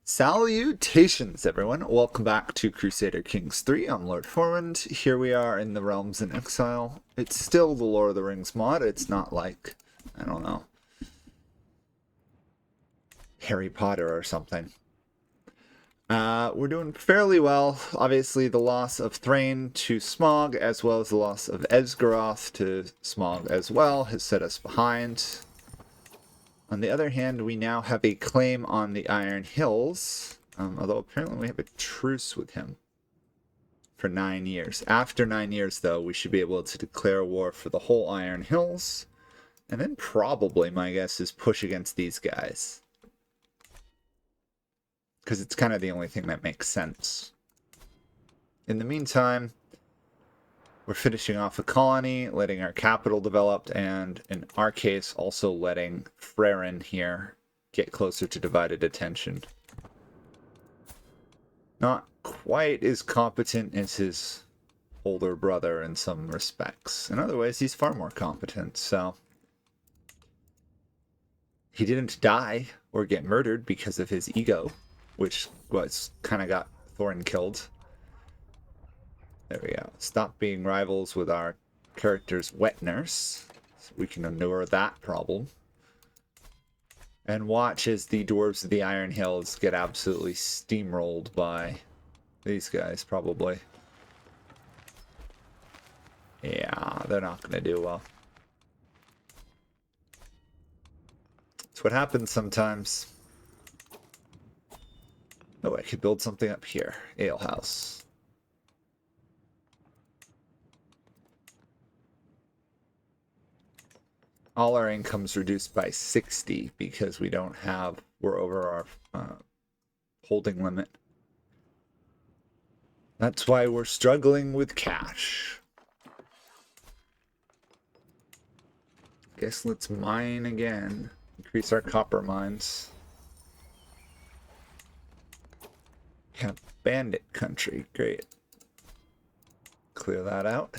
Salutations, everyone. Welcome back to Crusader Kings 3. I'm Lord Forwind. Here we are in the Realms in Exile. It's still the Lord of the Rings mod. It's not like, I don't know, Harry Potter or something. We're doing fairly well. Obviously, the loss of Thrain to Smaug, as well as the loss of Esgaroth to Smaug as well, has set us behind. On the other hand, we now have a claim on the Iron Hills, although apparently we have a truce with him for 9 years. After 9 years, though, we should be able to declare war for the whole Iron Hills, and then probably, my guess, is push against these guys. Because it's kind of the only thing that makes sense. In the meantime, we're finishing off a colony, letting our capital develop, and in our case, also letting Frerin here get closer to divided attention. Not quite as competent as his older brother in some respects. In other ways, he's far more competent, so he didn't die or get murdered because of his ego, which was kind of got Thorin killed. There we go. Stop being rivals with our character's wet nurse, so we can endure that problem. And watch as the dwarves of the Iron Hills get absolutely steamrolled by these guys, probably. Yeah, they're not going to do well. That's what happens sometimes. Oh, I could build something up here. Alehouse. All our income's reduced by 60 because we don't have, we're over our holding limit. That's why we're struggling with cash. Guess let's mine again. Increase our copper mines. Yeah, bandit country, great. Clear that out.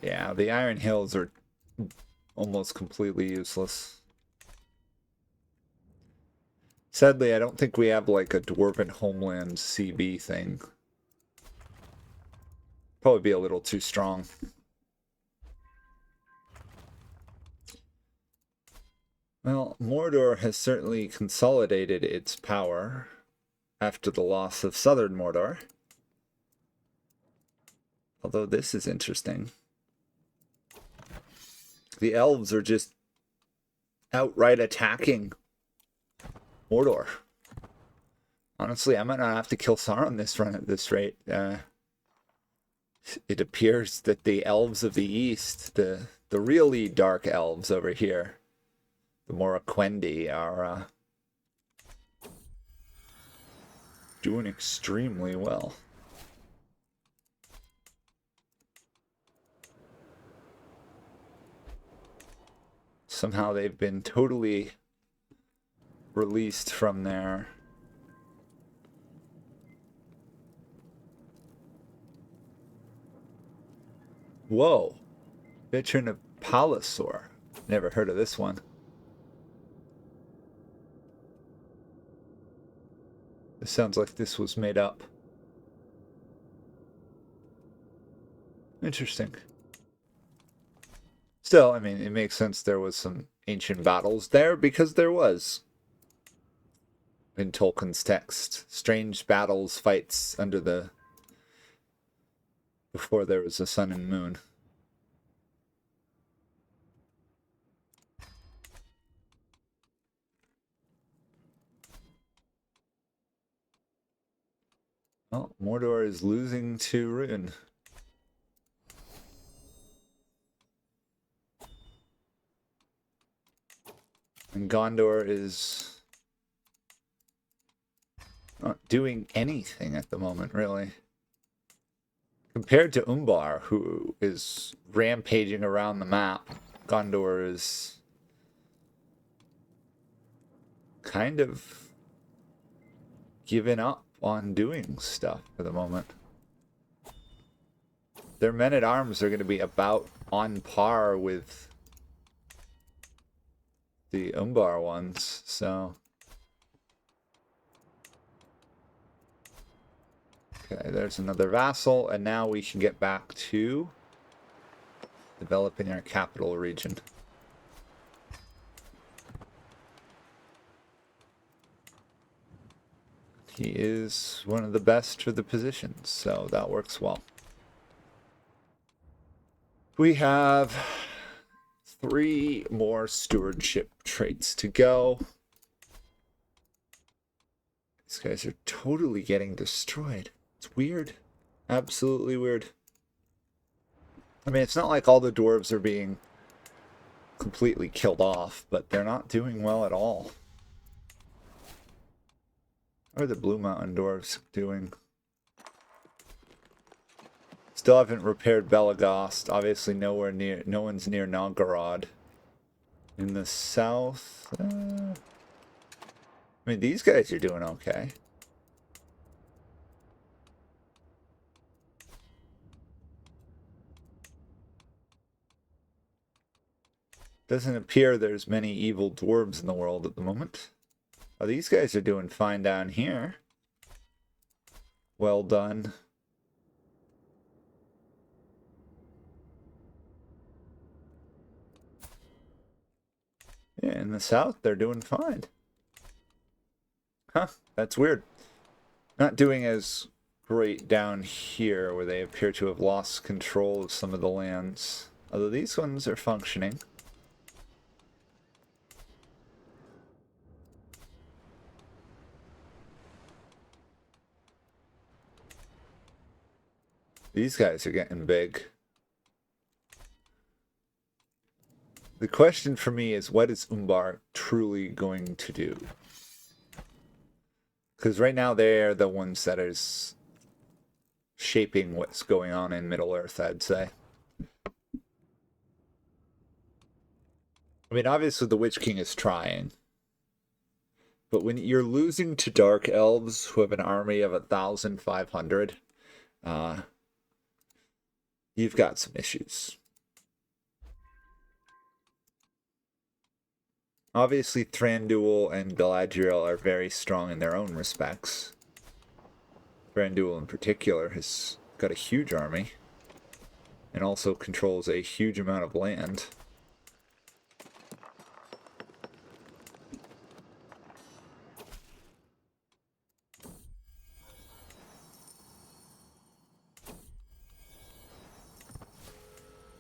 Yeah, the Iron Hills are almost completely useless. Sadly, I don't think we have like a Dwarven Homeland CB thing. Probably be a little too strong. Well, Mordor has certainly consolidated its power after the loss of Southern Mordor. Although this is interesting. The elves are just outright attacking Mordor. Honestly, I might not have to kill Sauron this run at this rate. It appears that the elves of the east, the really dark elves over here, the Moraquendi, are doing extremely well. Somehow they've been totally released from their whoa, veteran of Pallisaur. Never heard of this one. It sounds like this was made up. Interesting. Still, I mean, it makes sense there was some ancient battles there because there was. In Tolkien's text, strange battles, fights under the... before there was a sun and moon. Well, Mordor is losing to Ruin. And Gondor is not doing anything at the moment, really. Compared to Umbar, who is rampaging around the map, Gondor is kind of given up on doing stuff for the moment. Their men-at-arms are going to be about on par with the Umbar ones, so... Okay, there's another vassal, and now we can get back to developing our capital region. He is one of the best for the positions, so that works well. We have 3 more stewardship traits to go. These guys are totally getting destroyed. It's weird. Absolutely weird. I mean, it's not like all the dwarves are being completely killed off, but they're not doing well at all. How are the Blue Mountain dwarves doing? Still haven't repaired Belagost. Obviously no one's near Novgorod. In the south... I mean, these guys are doing okay. Doesn't appear there's many evil dwarves in the world at the moment. Oh, these guys are doing fine down here. Well done. Yeah, in the south, they're doing fine. Huh, that's weird. Not doing as great down here, where they appear to have lost control of some of the lands. Although these ones are functioning. These guys are getting big. The question for me is, what is Umbar truly going to do? Because right now they're the ones that is shaping what's going on in Middle-earth, I'd say. I mean, obviously the Witch King is trying. But when you're losing to Dark Elves, who have an army of 1,500, you've got some issues. Obviously, Thranduil and Galadriel are very strong in their own respects. Thranduil in particular has got a huge army and also controls a huge amount of land.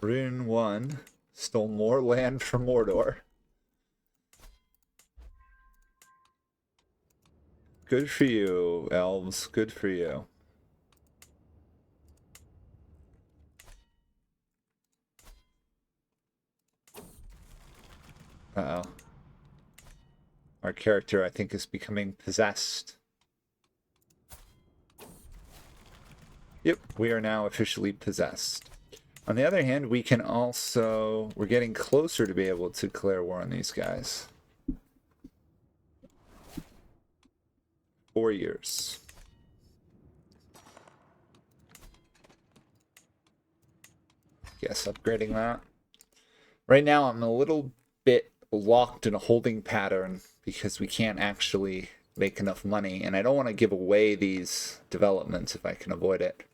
Rune 1 stole more land from Mordor. Good for you, elves. Good for you. Uh-oh. Our character, I think, is becoming possessed. Yep, we are now officially possessed. On the other hand, we can also... We're getting closer to be able to declare war on these guys. 4 years. Yes, upgrading that. Right now, I'm a little bit locked in a holding pattern because we can't actually make enough money, and I don't want to give away these developments if I can avoid it.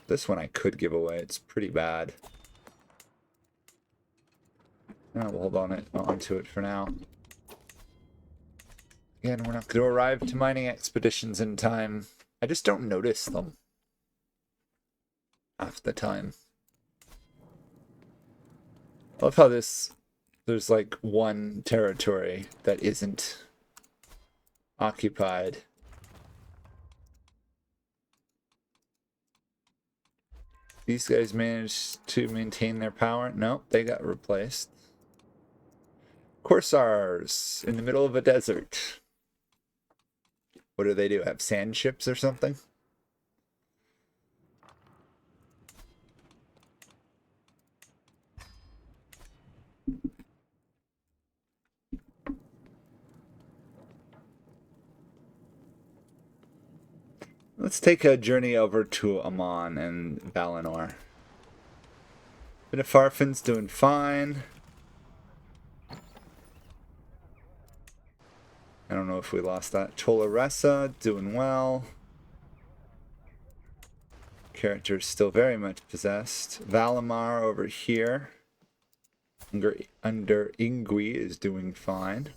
This one I could give away. It's pretty bad. No, we'll hold on to it for now. Again, we're not going to arrive to mining expeditions in time. I just don't notice them half the time. I love how there's like one territory that isn't occupied. These guys managed to maintain their power. Nope, they got replaced. Corsairs in the middle of a desert. What do they do? Have sand ships or something? Let's take a journey over to Amon and Valinor. Bit of Farfin's doing fine. I don't know if we lost that. Cholaressa, doing well. Character still very much possessed. Valimar over here. Under Ingui is doing fine.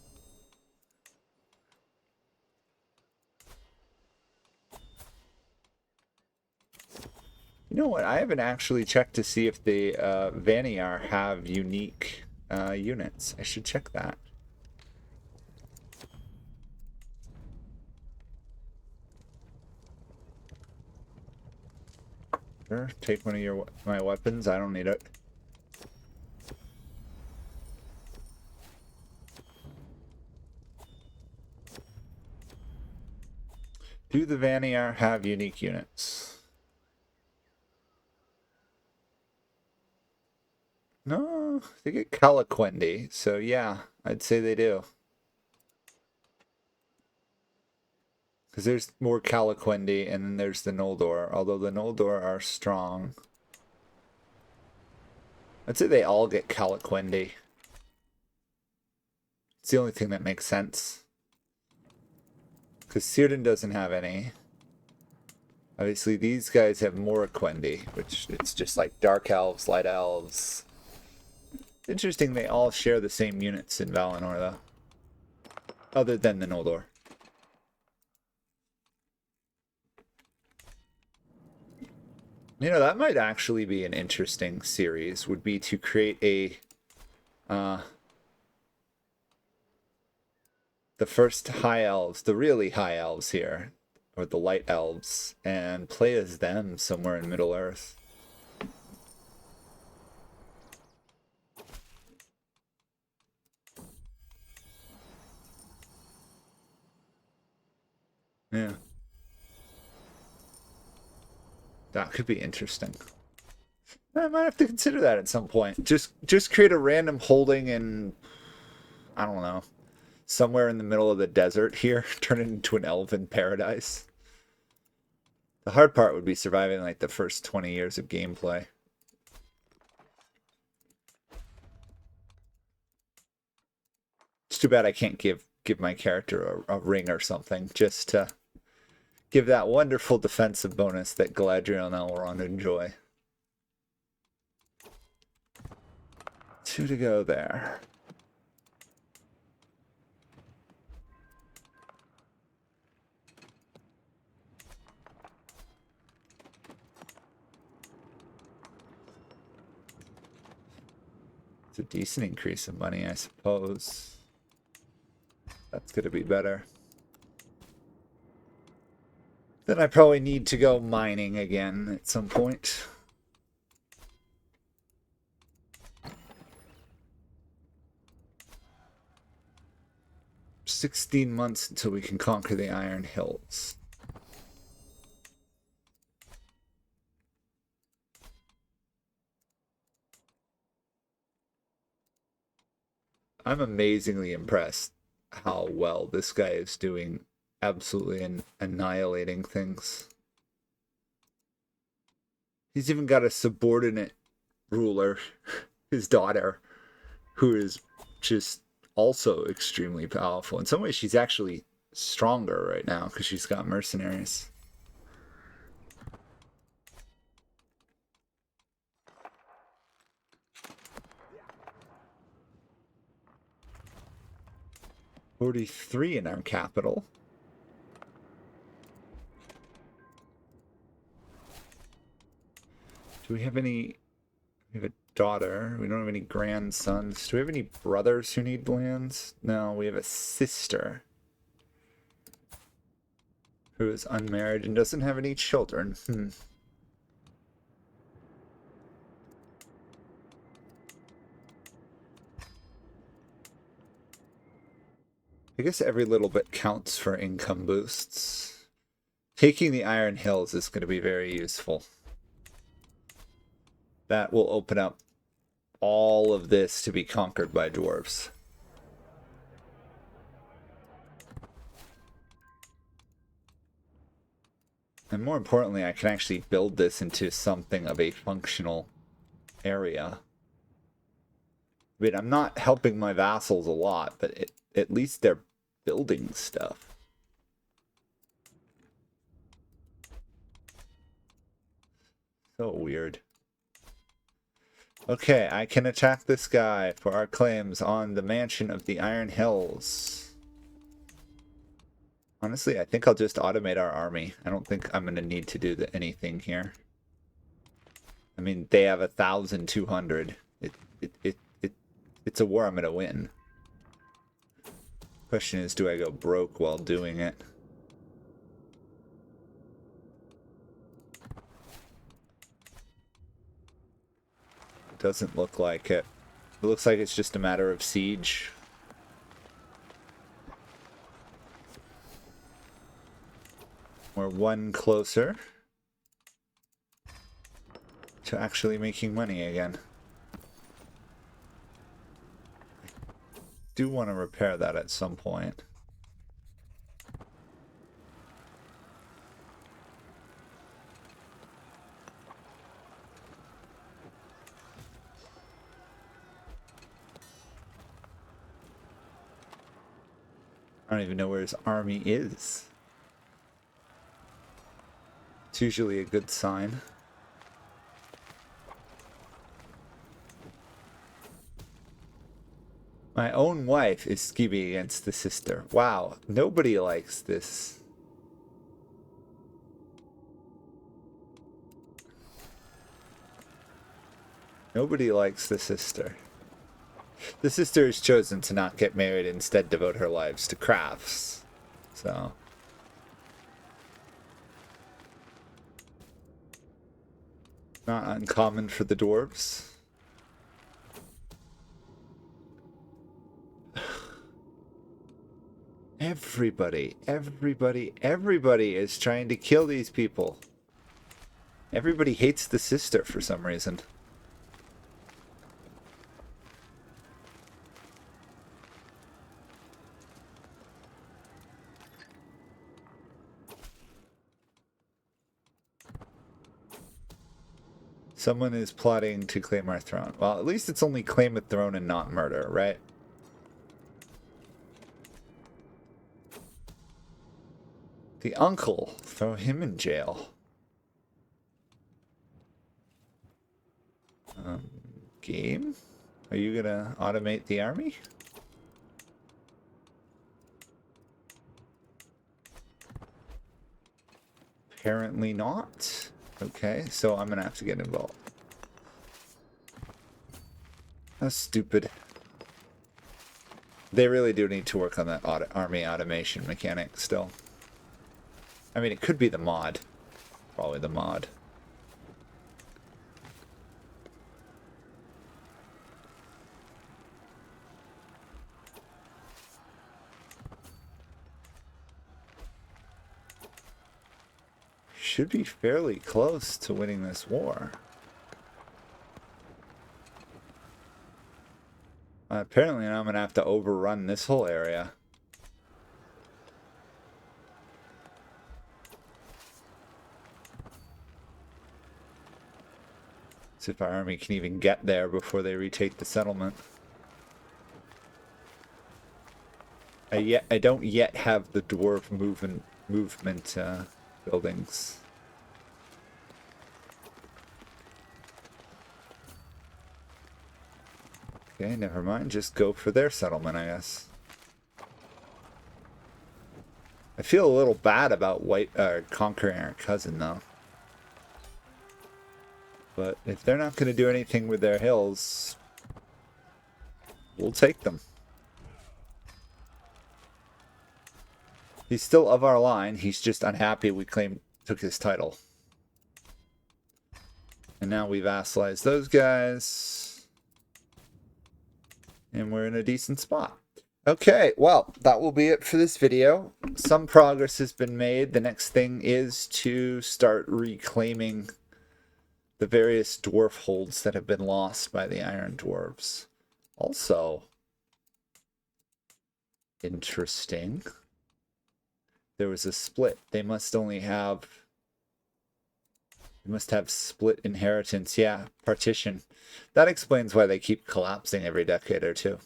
You know what? I haven't actually checked to see if the Vaniar have unique units. I should check that. Sure, take one of my weapons. I don't need it. Do the Vaniar have unique units? No, they get Calaquendi, so yeah, I'd say they do. Because there's more Calaquendi, and then there's the Noldor, although the Noldor are strong. I'd say they all get Calaquendi. It's the only thing that makes sense. Because Círdan doesn't have any. Obviously, these guys have Moraquendi, which it's just like Dark Elves, Light Elves. Interesting, they all share the same units in Valinor, though. Other than the Noldor. You know, that might actually be an interesting series, would be to create a... the first High Elves, the really High Elves here, or the Light Elves, and play as them somewhere in Middle-earth. Yeah. That could be interesting. I might have to consider that at some point. Just create a random holding in, I don't know, somewhere in the middle of the desert here. Turn it into an elven paradise. The hard part would be surviving like the first 20 years of gameplay. It's too bad I can't give my character a ring or something, just to give that wonderful defensive bonus that Galadriel and Elrond enjoy. 2 to go there. It's a decent increase in money, I suppose. That's going to be better. Then I probably need to go mining again at some point. "16 months until we can conquer the Iron Hills." I'm amazingly impressed how well this guy is doing, absolutely annihilating things. He's even got a subordinate ruler, his daughter, who is just also extremely powerful. In some ways, she's actually stronger right now because she's got mercenaries. "43 in our capital. Do we have any... We have a daughter. We don't have any grandsons. Do we have any brothers who need lands? No, we have a sister who is unmarried and doesn't have any children. I guess every little bit counts for income boosts. Taking the Iron Hills is going to be very useful. That will open up all of this to be conquered by dwarves. And more importantly, I can actually build this into something of a functional area. I mean, I'm not helping my vassals a lot, but at least they're building stuff. So weird. Okay, I can attack this guy for our claims on the Mansion of the Iron Hills. Honestly, I think I'll just automate our army. I don't think I'm going to need to do anything here. I mean, they have 1,200. It's a war I'm going to win. Question is, do I go broke while doing it? Doesn't look like it. It looks like it's just a matter of siege. We're one closer to actually making money again. I do want to repair that at some point. I don't even know where his army is. It's usually a good sign. My own wife is scheming against the sister. Wow, nobody likes this. Nobody likes the sister. The sister has chosen to not get married and instead devote her lives to crafts. So... not uncommon for the dwarves. Everybody is trying to kill these people. Everybody hates the sister for some reason. Someone is plotting to claim our throne. Well, at least it's only claim a throne and not murder, right? The uncle. Throw him in jail. Game? Are you gonna automate the army? Apparently not. Okay, so I'm gonna have to get involved. That's stupid. They really do need to work on that army automation mechanic still. I mean, it could be the mod. Probably the mod. Should be fairly close to winning this war. Apparently now I'm going to have to overrun this whole area. See if our army can even get there before they retake the settlement. I don't yet have the dwarf movement buildings. Okay, never mind. Just go for their settlement, I guess. I feel a little bad about conquering our cousin, though. But if they're not going to do anything with their hills, we'll take them. He's still of our line. He's just unhappy we took his title. And now we vassalize those guys. And we're in a decent spot. Okay, well, that will be it for this video. Some progress has been made. The next thing is to start reclaiming the various dwarf holds that have been lost by the Iron Dwarves. Also, interesting. There was a split. They must have split inheritance. Yeah, partition. That explains why they keep collapsing every decade or two.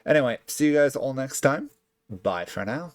Anyway, see you guys all next time. Bye for now.